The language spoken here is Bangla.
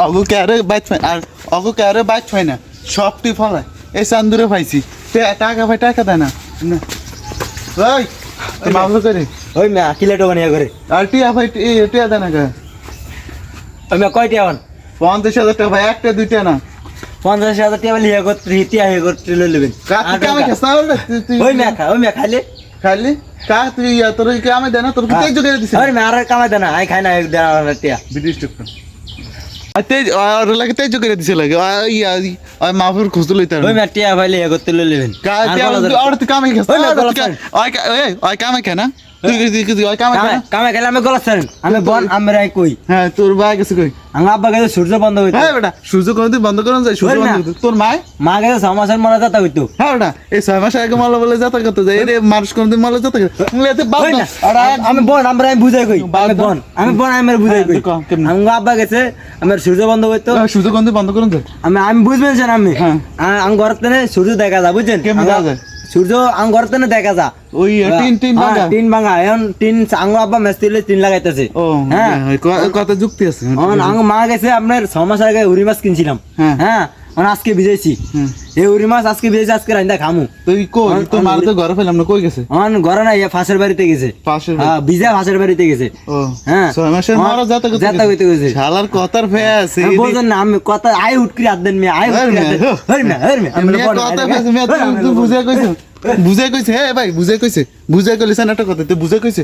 অগু ক্যারে বাইচ আর অগু ক্যারে বাইচ হয় না সব তুই ফলায় এই চান্দুরে পাইছি টাকা ভাই টাকা দেয় না ওই মামলো করে ওই মে কিলেটো বানিয়া করে আর টিয়া ভাই টিয়া দেয় না কে ওই মে কয়টি আন 50,000 টাকা ভাই একটা দুইটা না 50,000 টাকা লিয়া করতে টিয়া হে করতে লইলেন ওই মে খাইলে খালি কা তুই তোর কি আমি দেনা তোর কি তেজ করে দিছিস আরে মে আর কামাই দেনা আই খাই না এক দেনা টিয়া বিদেশ টুক আর তেজ আর লাগে তেজ করে দিছে লাগে ওই মাফুর খুঁজতে লইতার ওই মে টিয়া ভাই লিয়া করতে লইলেন কা আর তুই কামে গেছ ওই কামে কেন তুই ওই কামে গেলে আমি গলা ছাড়েন আমি বন আমরা কই হ্যাঁ তোর ভাই গেছে কই আঙ্গা আব্বা গেছে সূর্য বন্ধ হইতো হ্যাঁ বেটা সূর্য কোনদিন বন্ধ করন যায় সূর্য বন্ধ হইতো তোর মা মা গেছে সমাজের মনে যাতা হইতো হ্যাঁ বেটা এই 6 মাস আগে মালা বলে যাতা করতে যায় এই মানুষ কোনদিন মালা যাতা এতে বাদ না আমি বন আমরা বুঝাই কই আমি বন আমি বুঝাই কই আঙ্গা আব্বা গেছে আমার সূর্য বন্ধ হইতো সূর্য কোনদিন বন্ধ করন যায় আমি বুঝবেন স্যার আমি আঙ্গ ঘরতে সূর্য দেখা যায় বুঝছেন কেমন দেখা যায় সূর্য আঙ্গ ঘরতে দেখা যায় ওই টিন ভাঙা এখন টিন আঙ্গ আব্বা মেস্তিলে টিন লাগাইতেছে ও হ্যাঁ কত যুক্তি আছে আঙ্গ মা গেছে আপনার 6 মাস আগে উড়ি মাছ কিনছিলাম হ্যাঁ আজকে ভিজাইছি এই উড়ি মাছ আজকে ভিজাইছি আজকে রান্দা খামু তুই কই তো মার তো ঘরে ফেলাম না কই গেছে ঘরে না ফাঁসের বাড়িতে গেছে হ্যাঁ ভিজা ফাঁসের বাড়িতে গেছে ও হ্যাঁ 6 মাসের মারা যাতা কইতে গেছে শালার কথার ফেস বলছেন না আমি কথা আই উঠকি আদেন মে আই আমি কথা ফেস মে তুই বুঝাই কইছ হে ভাই বুঝাই কইছে বুঝাই কইলিস না একটা কথা তুই বুঝাই কইছে